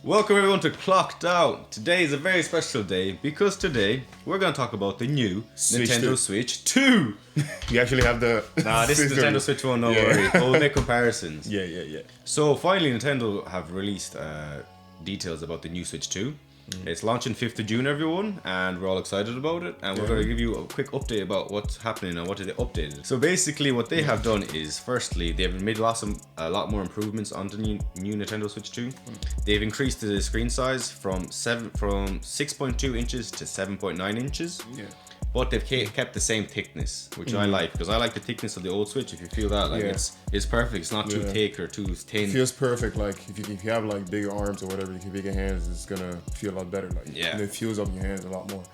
Welcome everyone to Clocked Out. Today is a very special day because today we're going to talk about the new Nintendo Switch 2. You actually have the... Nah, this is Nintendo Switch 1, don't worry. We'll make comparisons. Yeah. So finally Nintendo have released details about the new Switch 2. It's launching 5th of June, everyone, and we're all excited about it. And we're going to give you a quick update about what's happening and what they updated. So basically, what they have done is, firstly, they've made a lot more improvements on the new Nintendo Switch 2. They've increased the screen size from 6.2 inches to 7.9 inches. Yeah. But they've kept the same thickness, which I like, because I like the thickness of the old Switch. If you feel that, like it's perfect. It's not too thick or too thin. It feels perfect. Like if you have like bigger arms or whatever, if you have bigger hands, it's gonna feel a lot better. Like and it feels up in your hands a lot more.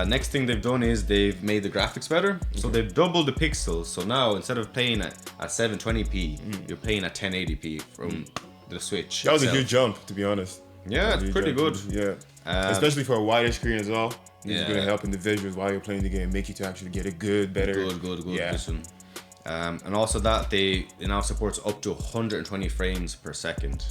Next thing they've done is they've made the graphics better. So they've doubled the pixels. So now instead of playing at 720p, you're playing at 1080p from the Switch. That was a huge jump, to be honest. Yeah, it's pretty good. Yeah, especially for a wider screen as well. It's going to help in the visuals while you're playing the game, make you to actually get a good vision. And also that it now supports up to 120 frames per second,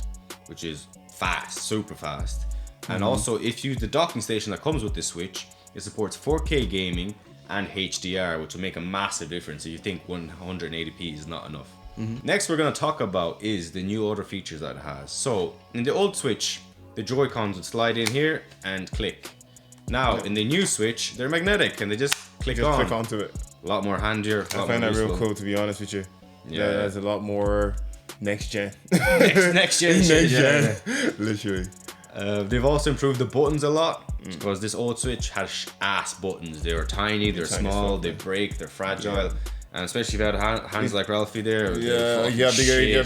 which is fast, super fast. And also, if you use the docking station that comes with this Switch, it supports 4K gaming and HDR, which will make a massive difference if you think 180p is not enough. Next, we're going to talk about is the new other features that it has. So, in the old Switch, the Joy-Cons would slide in here and click. Now, in the new Switch, they're magnetic and they just click onto it. A lot more handier. I find that real cool, to be honest with you. Yeah, that's a lot more next gen. next gen. Literally. They've also improved the buttons a lot because this old Switch has ass buttons. They were tiny, they're small, they break, they're fragile. And especially if you had hands like Ralphie there. Yeah, you have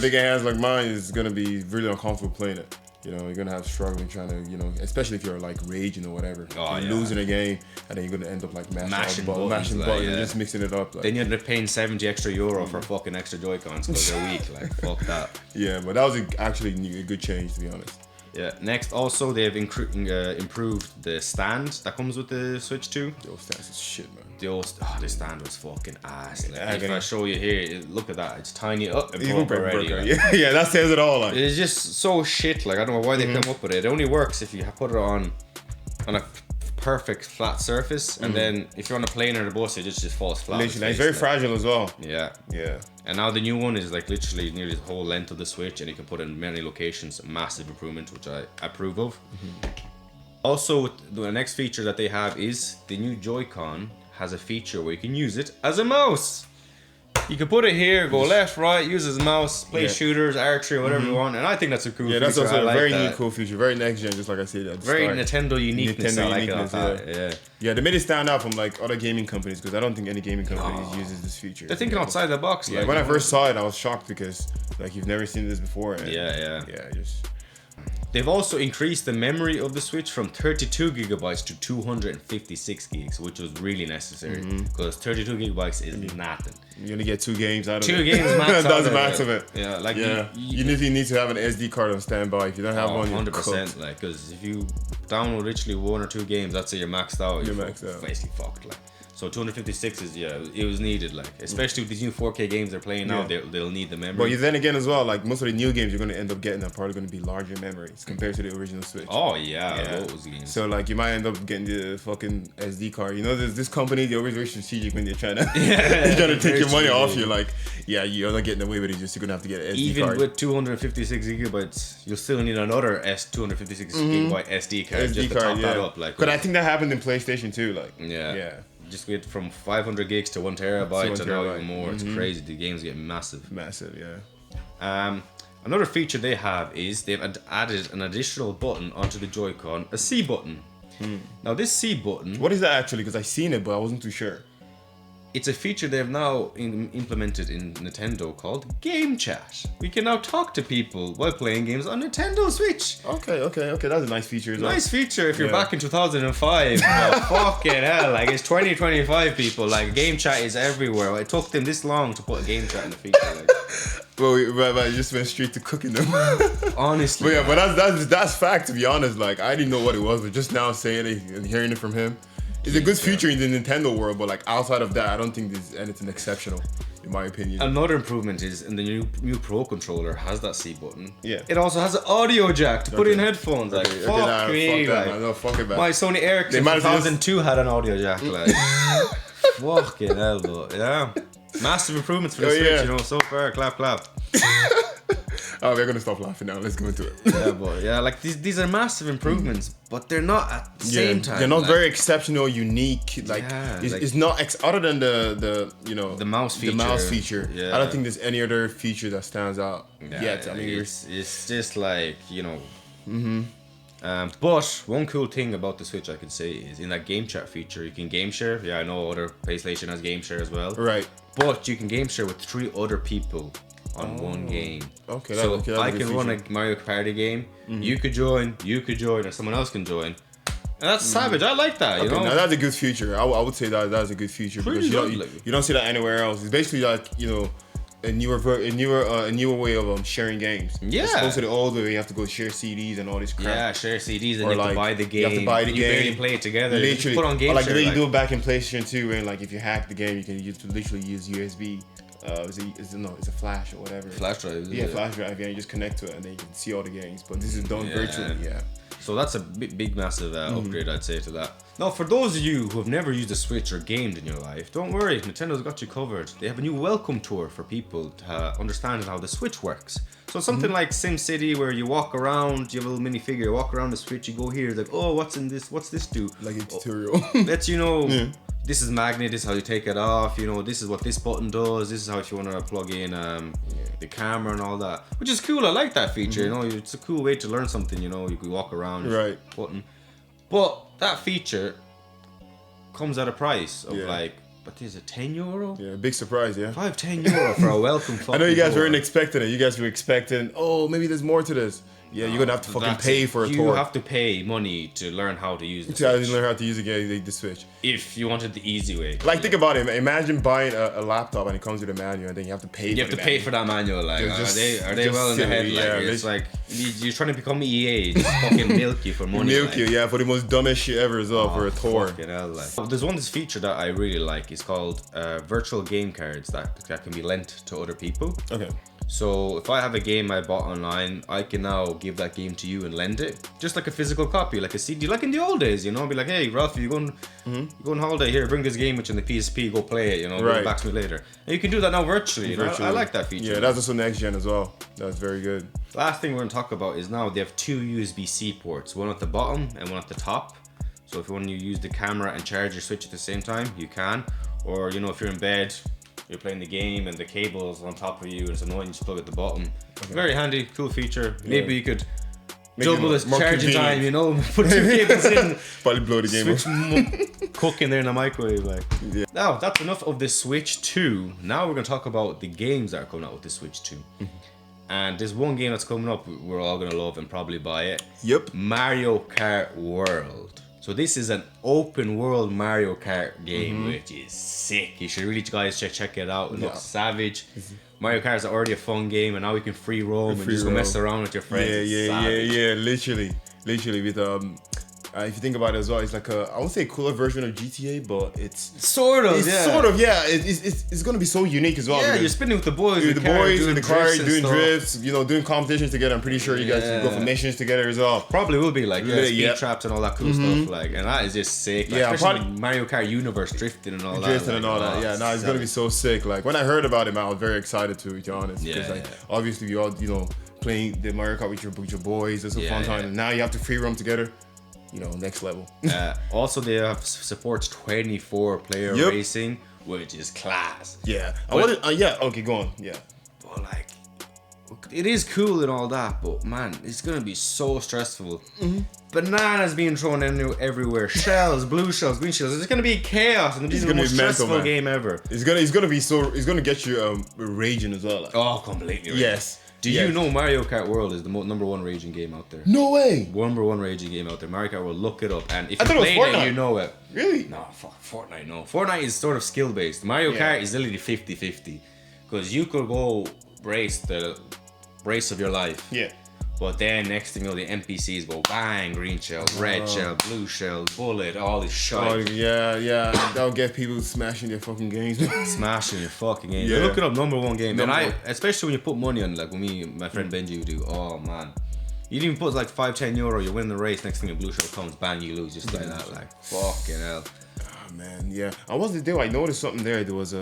bigger hands like mine, it's going to be really uncomfortable playing it. You know, you're going to have struggling trying to, especially if you're like raging or whatever. You're losing a game and then you're going to end up like mashing buttons and just mixing it up. Like. Then you end up paying €70 extra for fucking extra Joy-Cons because they're weak. Like, fuck that. Yeah, but that was actually a good change, to be honest. Yeah. Next, also, they've improved the stand that comes with the Switch 2. The old stands is shit, man. The stand was fucking ass. Like, if I show you here, look at that. It's tiny. Even already. Like. Yeah, that says it all. Like. It's just so shit. Like, I don't know why they come up with it. It only works if you put it on a perfect flat surface, and then if you're on a plane or a bus, it just falls flat. Literally, it's very fragile as well. Yeah. And now the new one is like literally nearly the whole length of the Switch, and you can put it in many locations. Massive improvement, which I approve of. Also, the next feature that they have is the new Joy-Con has a feature where you can use it as a mouse. You can put it here, go left, right, use it as a mouse, play shooters, archery, whatever you want, and I think that's a cool feature. Yeah, that's also a very neat, cool feature. Very next gen, just like I said at the very start. Nintendo uniqueness. Yeah, they made it stand out from like other gaming companies because I don't think any gaming companies uses this feature. They're thinking outside the box. Yeah, when I first saw it, I was shocked because like you've never seen this before. And, They've also increased the memory of the Switch from 32 gigabytes to 256 gigs, which was really necessary because 32 gigabytes is nothing. You're gonna get 2 games out of it. 2 games max. That's the max of it. Yeah, like you need to have an SD card on standby. If you don't have one, you're 100%. Like, because if you download literally 1 or 2 games, that's it. You're maxed out. You're maxed out. Basically fucked. Like. So 256 is it was needed, like especially with these new 4K games they're playing now, they'll need the memory. But then again as well, like most of the new games you're gonna end up getting are probably gonna be larger memories compared to the original Switch. Oh yeah. Those games. So like you might end up getting the fucking SD card. You know, there's this company, they're always very strategic when they're trying to take your money off you. Like, you're not getting away with it. You're just gonna have to get an SD card. Even with 256 gigabytes, you'll still need another 256 gigabyte SD card just to top that up. Like, but I think that happened in PlayStation too. Like, just get from 500 gigs to 1 terabyte to now even more. It's crazy. The games get massive. Another feature they have is they've added an additional button onto the Joy-Con, a C button. Now this C button... What is that actually? Because I seen it, but I wasn't too sure. It's a feature they've now implemented in Nintendo called Game Chat. We can now talk to people while playing games on Nintendo Switch. Okay. That's a nice feature as well. Nice feature if you're back in 2005. Fucking hell, like it's 2025 people. Like Game Chat is everywhere. It took them this long to put a Game Chat in the feature. Like. Well, you just went straight to cooking them. Honestly. But that's fact, to be honest. Like I didn't know what it was, but just now saying it and hearing it from him. It's a good feature in the Nintendo world, but like outside of that, I don't think there's anything exceptional. in my opinion. Another improvement is, in the new Pro controller has that C button. Yeah. It also has an audio jack to put in headphones. Like, fuck me, fuck that, like. man. No, fuck it, man. My Sony Ericsson 2002 had an audio jack, like. Fucking hell, but yeah. Massive improvements for the Switch, you know, so far. Clap, clap. Oh, we're gonna stop laughing now. Let's go into it. Yeah, but yeah, like these are massive improvements, but they're not at the same time. They're not very exceptional, unique. Like, it's not other than the you know the mouse feature. The mouse feature. Yeah. I don't think there's any other feature that stands out yet. I mean, it's just like, you know. But one cool thing about the Switch I can say is in that game chat feature you can game share. Yeah, I know other PlayStation has game share as well. Right. But you can game share with 3 other people on one game. Okay. So if I can run a Mario Party game, you could join, or someone else can join. And that's savage. I like that. You know, now that's a good feature. I would say that's a good feature because you don't see that anywhere else. It's basically like, you know, a newer way of sharing games. Yeah. As opposed to the old way, you have to go share CDs and all this crap. Yeah, share CDs and you have to buy the game. You have to buy the game. You barely play it together. Literally. Put on game like share, the way you do it back in PlayStation 2, and like if you hack the game, you can literally use USB. It's a flash or whatever. Flash drive. Yeah, flash drive. Yeah, you just connect to it and then you can see all the games. But this is done virtually. Yeah. So that's a big massive upgrade, I'd say, to that. Now, for those of you who have never used a Switch or gamed in your life, don't worry, Nintendo's got you covered. They have a new welcome tour for people to understand how the Switch works. So something like SimCity, where you walk around, you have a little minifigure, you walk around the Switch, you go here, it's like, oh, what's in this? What's this do? Like a tutorial. Lets you know. This is magnet, this is how you take it off, you know, this is what this button does, this is how if you want to plug in the camera and all that. Which is cool, I like that feature, you know, it's a cool way to learn something, you know, you can walk around, button. But that feature comes at a price of like, what is it, €10? Yeah, big surprise, yeah. €10 for a welcome. I know you guys weren't expecting it. You guys were expecting, oh, maybe there's more to this. Yeah, you're gonna have to fucking pay for a tour. You have to pay money to learn how to use the Switch. To learn how to use the Switch. If you wanted the easy way. Like, think about it. Imagine buying a laptop and it comes with a manual, and then you have to pay. You have to pay for that manual. Like, are they well in the head? Like, it's like you're trying to become EA, just fucking milk you for money. Milk you, yeah, for the most dumbest shit ever as well, for a tour. Fucking hell, like. There's this feature that I really like. It's called virtual game cards that can be lent to other people. Okay. So if I have a game I bought online, I can now give that game to you and lend it, just like a physical copy, like a CD, like in the old days, you know. Be like, hey, Ralph, you going on holiday here? Bring this game with you in the PSP, go play it, you know. Right. Back to me later. And you can do that now virtually. You know? I like that feature. Yeah, that's also next gen as well. That's very good. Last thing we're gonna talk about is now they have 2 USB-C ports, one at the bottom and one at the top. So if you want to use the camera and charge your Switch at the same time, you can. Or, you know, if you're in bed, you're playing the game and the cable's on top of you and it's annoying, you just plug at the bottom. Okay. Very handy, cool feature. Yeah. Maybe you could double this charging time, you know, put 2 cables in. Probably blow the game up. Cook in there in the microwave, like. Yeah. Now, that's enough of the Switch 2. Now we're going to talk about the games that are coming out with the Switch 2. And there's one game that's coming up we're all going to love and probably buy it. Yep. Mario Kart World. So this is an open world Mario Kart game, which is sick. You should really, guys, check it out. It looks savage. Mario Kart is already a fun game, and now we can free roam and just go mess around with your friends. Yeah. Literally with if you think about it as well, it's like I won't say a cooler version of GTA, but it's sort of. It's gonna be so unique as well. Yeah, you're spinning with the boys, in the car, doing drifts, you know, doing competitions together. I'm pretty sure you guys can go for missions together as well. Probably will be like speed traps and all that cool stuff, like, and that is just sick. Like, especially Mario Kart Universe drifting and all that. Yeah, no, it's gonna be so sick. Like, when I heard about it, man, I was very excited to be honest, because obviously you all, you know, playing the Mario Kart with your boys. It's a fun time, and now you have to free roam together. You know, next level. Also, they have supports 24-player racing, which is class. Yeah. Okay, go on. Yeah. But like, it is cool and all that, but man, it's gonna be so stressful. Bananas being thrown everywhere, shells, blue shells, green shells. It's gonna be chaos, and it's gonna be the most stressful game ever. It's gonna get you raging as well. Like. Oh, completely. Raging. Yes. Do you know Mario Kart World is the number 1 raging game out there? No way! Number 1 raging game out there. Mario Kart World, look it up. And if you play it, you know it. Really? No, fuck Fortnite, no. Fortnite is sort of skill-based. Mario Kart is literally 50-50. Because you could go race the race of your life. Yeah. But then next thing you know, the NPCs go bang, green shell, red shell, blue shell, bullet, all this shit. Oh yeah, that'll get people smashing their fucking games. Smashing your fucking game. Yeah. Look it up, #1 game. And especially when you put money on, like when me, my friend Benji would do. Oh man, you didn't even put like €5-10. You win the race. Next thing a blue shell comes, bang, you lose just like that. Like fucking hell. Oh man, yeah. I wasn't there. I noticed something there. There was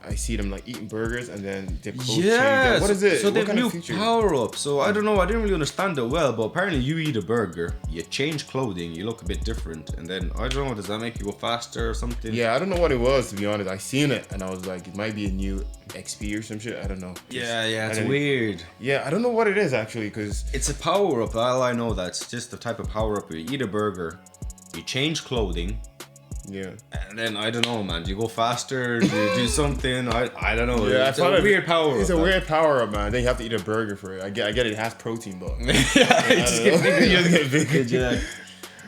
I see them like eating burgers and then they yeah. What is it? So they have new power up. So I don't know. I didn't really understand it well, but apparently you eat a burger, you change clothing, you look a bit different, and then I don't know. Does that make you go faster or something? Yeah, I don't know what it was, to be honest. I seen it and I was like, it might be a new XP or some shit. I don't know. Yeah, it's weird. Yeah, I don't know what it is actually, because it's a power up. All I know, that's just the type of power up. You eat a burger, you change clothing. Yeah. And then I don't know, man. Do you go faster? Do you do something? I don't know. Yeah, it's a weird power. It's a weird power up, man. Then you have to eat a burger for it. I get it. It has protein, but you just get bigger.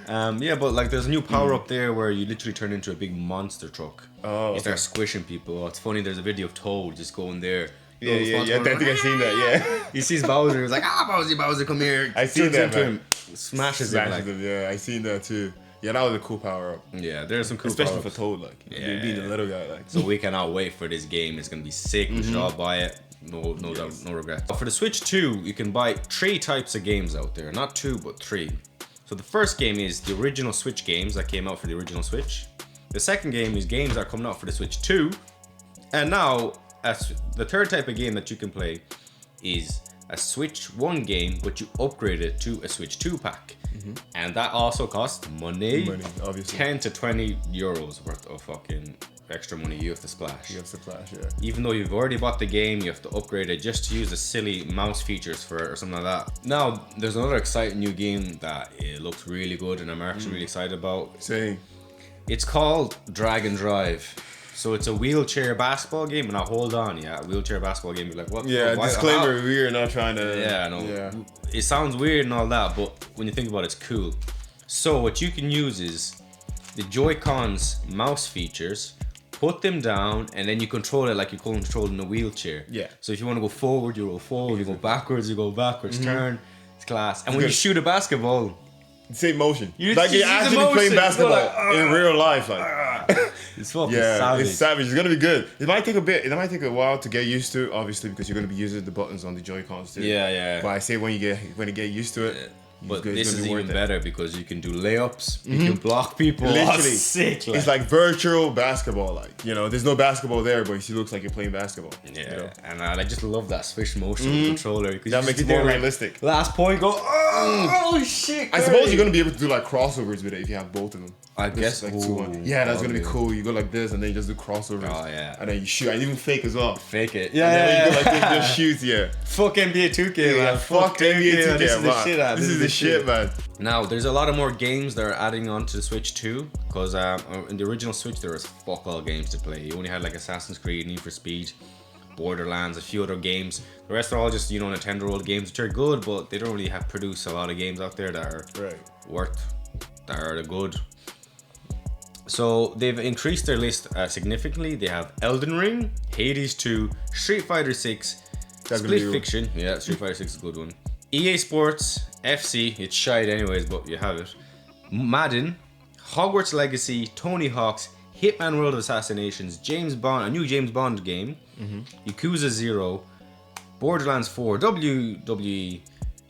Yeah, but like there's a new power up there where you literally turn into a big monster truck. Oh. You start squishing people. Oh, it's funny. There's a video of Toad just going there. Yeah. I think I've seen that. Yeah. He sees Bowser. He's like, Bowser, come here. I seen that, man. Him, smashes him. Like, yeah, I seen that too. Yeah, that was a cool power up. Yeah, there's some cool especially power-ups. for Toad, like being the little guy, like. So we cannot wait for this game. It's gonna be sick. We should all buy it. No doubt, no regret. For the Switch 2, you can buy 3 types of games out there. Not 2, but 3. So the first game is the original Switch games that came out for the original Switch. The second game is games that are coming out for the Switch 2. And now, the third type of game that you can play is a Switch 1 game, but you upgrade it to a Switch 2 pack. And that also costs money. Obviously. 10 to 20 euros worth of fucking extra money you have to splash. Yeah. Even though you've already bought the game, you have to upgrade it just to use the silly mouse features for it or something like that. Now, there's another exciting new game that it looks really good and I'm actually really excited about. Same. It's called Drag and Drive. So it's a wheelchair basketball game, and now hold on, wheelchair basketball game. You're like, what? Yeah, disclaimer, we're not trying to. Yeah, no. Yeah. It sounds weird and all that, but when you think about it, it's cool. So what you can use is the Joy-Cons mouse features, put them down, and then you control it like you're controlling a wheelchair. Yeah. So if you want to go forward, you go forward. You go backwards, you go backwards. Turn. It's class. And when you shoot a basketball, same motion. You're actually playing basketball in real life, like. It's fucking savage. It's savage. It's gonna be good. It might take a while to get used to, obviously, because you're gonna be using the buttons on the Joy-Cons too. Yeah. But I say when you get used to it. But this is even better because you can do layups, you can block people. Literally, sick. It's like virtual basketball. Like, there's no basketball there, but it looks like you're playing basketball. Yeah, and I just love that swish motion with the controller because that makes it more realistic. Last point, go. Oh shit! I suppose you're gonna be able to do like crossovers with it if you have both of them. I guess. Like 2-1. Yeah, that's gonna be cool. You go like this, and then you just do crossovers. Oh yeah. And then you shoot, and even fake as well. Fake it. Yeah. And then you go like this, just shoot. Yeah. Fuck NBA 2K, man. Fuck NBA 2K, This is the shit, man. This is the shit, man. Now, there's a lot of more games that are adding on to the Switch 2, because in the original Switch, there was fuck all games to play. You only had like Assassin's Creed, Need for Speed, Borderlands, a few other games. The rest are all just, Nintendo-old games, which are good, but they don't really have produced a lot of games out there that are that are good. So they've increased their list significantly. They have Elden Ring, Hades 2, Street Fighter 6, Split Fiction. Yeah, Street Fighter 6 is a good one. EA Sports, FC, it's shite anyways, but you have it. Madden, Hogwarts Legacy, Tony Hawk's, Hitman World of Assassinations, James Bond, a new James Bond game, Yakuza 0, Borderlands 4, WWE,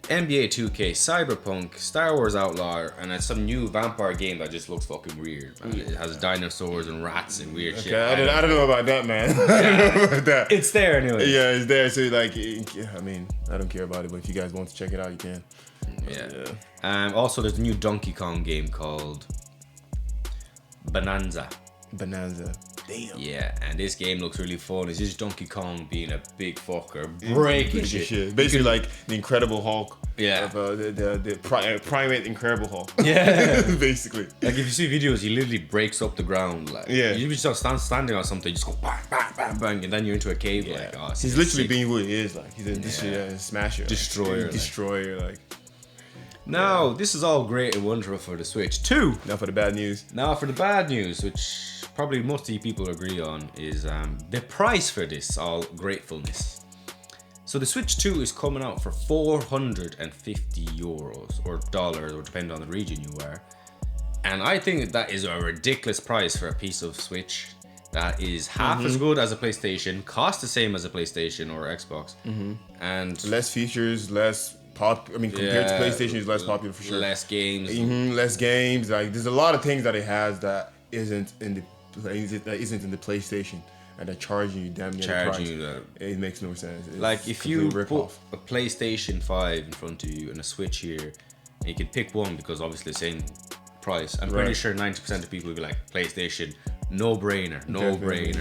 NBA 2K, Cyberpunk, Star Wars Outlaw, and it's some new vampire game that just looks fucking weird, man. It has dinosaurs and rats and weird shit. I don't know about that, man. I don't know about that. It's there anyway. Yeah, it's there. So I mean, I don't care about it, but if you guys want to check it out, you can. Yeah. Also, there's a new Donkey Kong game called Bonanza. Damn. Yeah, and this game looks really fun. It's just Donkey Kong being a big fucker, breaking shit. Basically, like the Incredible Hulk. Yeah. The primate Incredible Hulk. Yeah. Basically. Like if you see videos, he literally breaks up the ground. Like you just standing on something, you just go bang, bang, bang, bang, and then you're into a cave. Yeah. Like, he's literally being what he is. Like he's a smasher, destroyer, destroyer. Like. Now, this is all great and wonderful for the Switch 2. Now for the bad news. Now for the bad news, which probably most of you people agree on, is the price for this, all gratefulness. So the Switch 2 is coming out for €450 or dollars, or depending on the region you are. And I think that is a ridiculous price for a piece of Switch that is half as good as a PlayStation, costs the same as a PlayStation or Xbox, and less features, less pop. I mean, compared to PlayStation, is less popular for sure. Less games. Less games. Like, there's a lot of things that it has that isn't in the PlayStation, and they're charging you damn near the price. It makes no sense. It's like if you put a PlayStation 5 in front of you and a Switch here, and you can pick one because obviously the same price. I'm pretty sure 90% of people will be like, PlayStation, no brainer.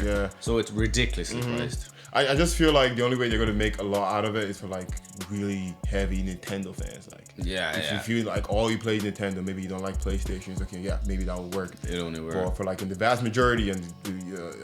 Yeah. So it's ridiculously priced. I just feel like the only way they're gonna make a lot out of it is for like really heavy Nintendo fans. Like, if you like all you play Nintendo, maybe you don't like PlayStation. It's okay, maybe that will work. It only works. Or for like in the vast majority, and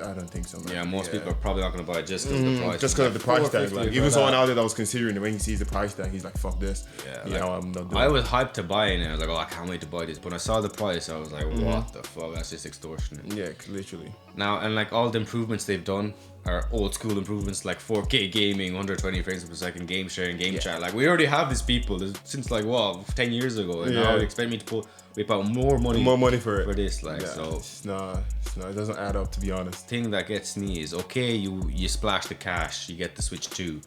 I don't think so. Man. Yeah, most people are probably not gonna buy it just because of the price. Just because of the price tag. Like, even someone out there that was considering it, when he sees the price tag, he's like, "Fuck this." Yeah, you know, I'm not doing I was hyped to buy it, and I was like, "Oh, I can't wait to buy this." But when I saw the price, I was like, "What the fuck? That's just extortionate." Yeah, literally. Now, and like all the improvements they've done are old school improvements, like 4K gaming, 120 frames per second, game sharing, game chat. Like, we already have these people since like 10 years ago, and now they expect me to whip out more money for this. Like, so it's not, it doesn't add up, to be honest. Thing that gets me is, okay, you splash the cash, you get the Switch 2,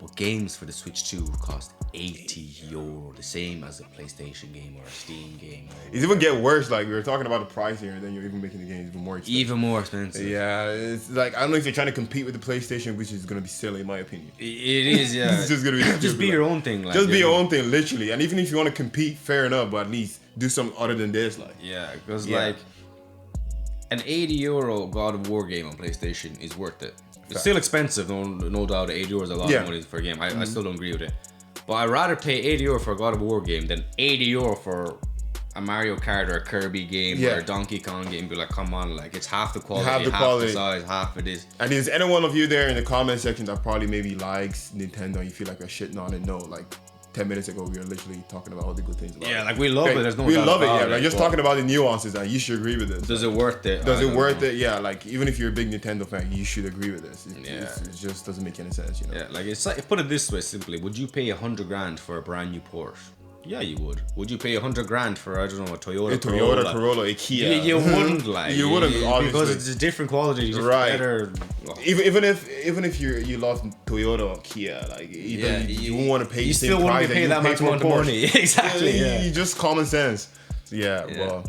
but games for the Switch 2 cost €80, the same as a PlayStation game or a Steam game. It's even get worse. Like, we were talking about the price here, and then you're even making the games even more expensive. Yeah, it's like, I don't know if they're trying to compete with the PlayStation, which is gonna be silly in my opinion. It is, yeah. It's just gonna be just be your own thing. Like, just be your own thing, literally. And even if you want to compete, fair enough, but at least do something other than this. Like, because like an €80 God of War game on PlayStation is worth it. It's still expensive, no doubt. €80 is a lot of money for a game. I still don't agree with it. But I'd rather pay €80 for a God of War game than €80 for a Mario Kart or a Kirby game or a Donkey Kong game. Be like, come on, like, it's half the quality, half the size, half it is. And is any one of you there in the comment section that probably maybe likes Nintendo and you feel like we're shitting on it? No, like 10 minutes ago we were literally talking about all the good things about it. Like, we love it. There's no we doubt love it. Like, like, just talking about the nuances, and you should agree with this. Does it worth it? Does it worth it? Yeah, like, even if you're a big Nintendo fan, you should agree with this. It just doesn't make any sense, you know. Yeah, like, it's like, put it this way simply: would you pay $100,000 for a brand new Porsche? Yeah, you would. Would you pay $100,000 for, I don't know, a Toyota Corolla, a Kia? You wouldn't, like. You wouldn't, obviously. Because it's a different quality. Better. Even if you love Toyota or Kia, like, you won't want to pay the same price. You still wouldn't pay that much money. Exactly. You just common sense. Well.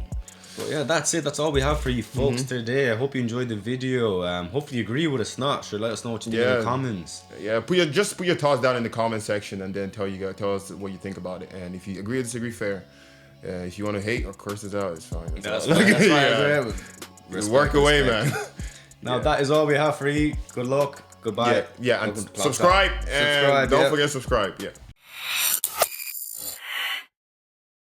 But yeah, that's it. That's all we have for you folks today. I hope you enjoyed the video. Hopefully you agree with us. Not sure. Let us know what you think in the comments. Yeah, put your thoughts down in the comment section, and then tell us what you think about it. And if you agree or disagree, fair. If you want to hate or curse us out, it's fine. That's fine. Work away, man. Now that is all we have for you. Good luck. Goodbye. And subscribe. And don't forget to subscribe. Yeah.